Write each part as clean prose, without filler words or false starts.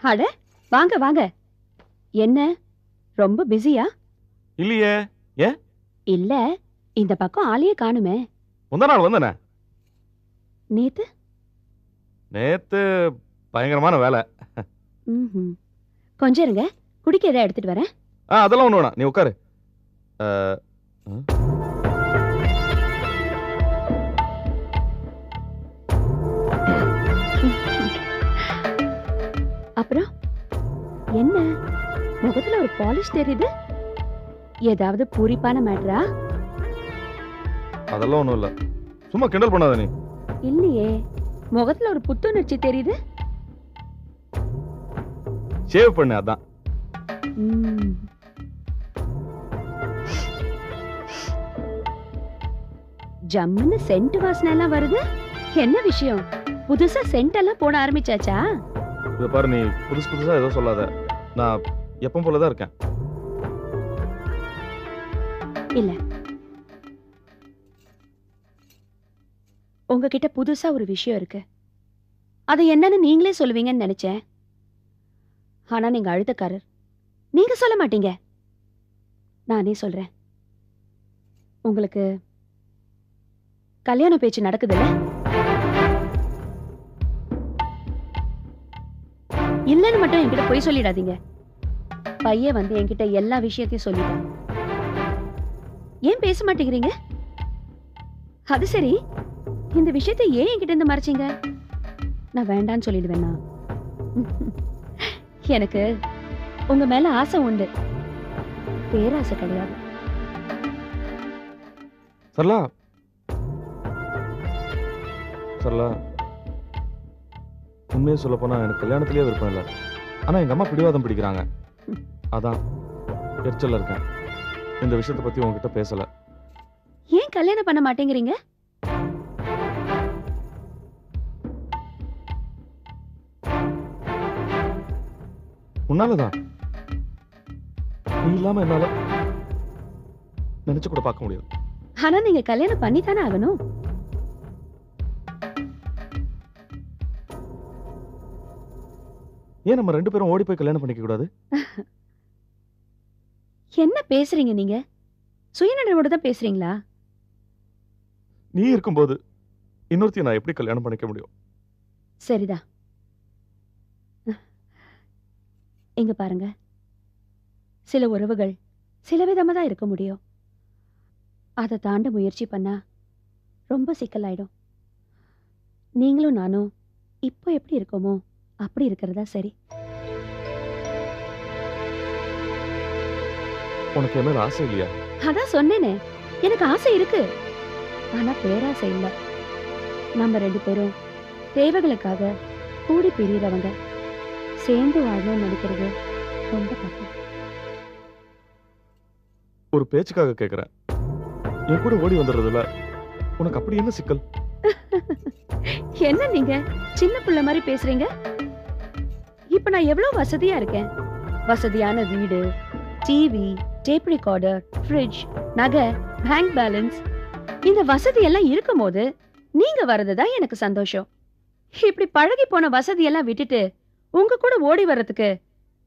அட வாங்க வாங்க. என்ன ரொம்ப பிஸியா? இல்லையே. ஏன்? இல்ல, இந்த பக்கம் ஆளையே காணுமே. முந்தா நாள் வந்தனே. நேத்து? நேத்து பயங்கரமான வேலை. கொஞ்சம் இருங்க, குடிக்க ஏதாவது எடுத்துட்டு வரேன். அதெல்லாம் ஒண்ணு வேணாம், நீ உட்காரு. அப்புறம் என்ன முகத்துல ஒரு பாலிஷ் தெரியுது? ஏதாவது பூரிப்பான மேட்டரா? அதெல்லாம் ஒண்ணும் இல்ல, சும்மா கிண்டல் பண்ணாத நீ. இல்லையே, முகத்துல ஒரு புத்துணர்ச்சி தெரியுது. ஷேவ் பண்ணு, அதான். ஜம்முன்னு சென்ட் வாசனை எல்லாம் வருது. என்ன விஷயம்? புதுசா சென்ட் எல்லாம் போட ஆரம்பிச்சாச்சா? இத பாரு, நீ புதுசு புதுசா ஏதோ சொல்லாத. நான் எப்பவும் போலதான் இருக்கேன். இல்ல, உங்ககிட்ட புதுசா ஒரு விஷயம் இருக்கு. அது என்னன்னு நீங்களே சொல்லுவீங்கன்னு நினைச்சேன். ஆனா நீங்க அழுத்தக்காரர், நீங்க சொல்ல மாட்டீங்க. நானே சொல்றேன். உங்களுக்கு கல்யாண பேச்சு நடக்குதுல்ல? இல்லன்னு மட்டும் என்கிட்ட போய் சொல்லிடாதீங்க. பையன் வந்து என்கிட்ட எல்லா விஷயத்தையும் சொல்லிட்டான். ஏன் பேச மாட்டேங்கிறீங்க? அது சரி, இந்த விஷயத்தை ஏன் என்கிட்ட இருந்து மறைச்சீங்க? நான் வேண்டான்னு சொல்லிடுவேனா? எனக்கு உங்க மேல ஆசை உண்டு, பேராசை கிடையாது. சரளா, சரளா, உண்மையை சொல்ல போனா எனக்கு கல்யாணத்திலேயே விருப்பம் இல்லை. ஆனா எங்க அம்மா பிடிவாதம் பிடிக்கிறாங்க. அதான் எரிச்சல்ல இருக்கேன். இந்த விஷயத்தை பத்தி உங்ககிட்ட பேசல. ஏன் கல்யாணம் பண்ண மாட்டேங்கிறீங்க? உன்னாலதான். நீ இல்லாம என்னால நினைச்சு கூட பார்க்க முடியாது. ஆனா நீங்க கல்யாணம் பண்ணித்தானே ஆகணும். ஏன் நம்ம 2 பேரும் ஓடி போய் கல்யாணம் பண்ணிக்க கூடாது? என்ன பேசுறீங்க நீங்க? சுயநலவோட தான் பேசுறீங்களா? நீ இருக்கும்போது இன்னொருத்தையும் நான் எப்படி கல்யாணம் பண்ணிக்க முடியும்? சரிதான். இங்க பாருங்க, சில உறவுகள் சில விதமா தான் இருக்க முடியும். அதை தாண்ட முயற்சி பண்ணா ரொம்ப சிக்கலாயிடும். நீங்களும் நானும் இப்போ எப்படி இருக்கோமோ அப்படி இருக்கிறதா சரி. உனக்கு என்ன ஆசை இல்லையா? அதான் சொன்னேனே, எனக்கு ஆசை இருக்கு, ஆனா பேராசை இல்ல. நம்ம 2 பேரும் தேவைகளுக்காக கூடி பிரியறவங்க. சேர்ந்து வாழணும்னு நினைக்கிறது ரொம்ப தப்பு. ஒரு பேச்சுக்காக கேக்குறேன். என் கூட ஓடி வந்துடுறதுல உனக்கு அப்படி என்ன சிக்கல்? என்ன நீங்க சின்ன பிள்ளை மாதிரி பேசுறீங்க? இப்ப நான் எவ்வளவு வசதியா இருக்கேன். வசதியான வீடு, டிவி, டேப் ரெக்கார்டர், ஃப்ரிட்ஜ், நகை, பேங்க் பேலன்ஸ். இந்த வசதி எல்லாம் இருக்கும் போது நீங்க வர்றதுதான் எனக்கு சந்தோஷம். இப்படி பழகி போன வசதி எல்லாம் விட்டுட்டு உங்க கூட ஓடி வர்றதுக்கு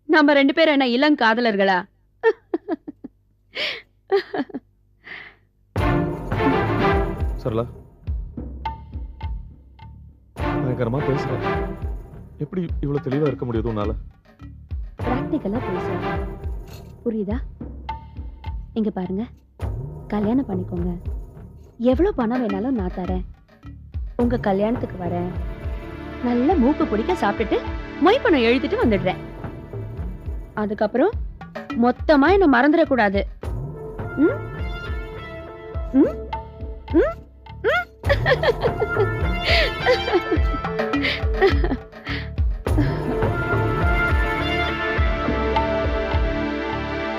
நம்ம 2 பேரும் என்ன இளங்காதலர்களா? சரளா, பயங்கரமா பேசுற. எப்படி இவ்வளவு தெளிவா இருக்க முடியுது உன்னால? பிராக்டிகலா பேசுறேன், புரியுதா? இங்க பாருங்க, கல்யாணம் பண்ணிக்கோங்க. எவ்வளவு பணம் வேணாலும் நான் தரேன். உங்க கல்யாணத்துக்கு வரேன். நல்ல மூக்கு பிடிக்க சாப்பிட்டுட்டு மொய் பணம் எழுதிட்டு வந்துடுறேன். அதுக்கப்புறம் மொத்தமா என்ன மறந்துடக்கூடாது. ம்? ம்? ம்? ம்?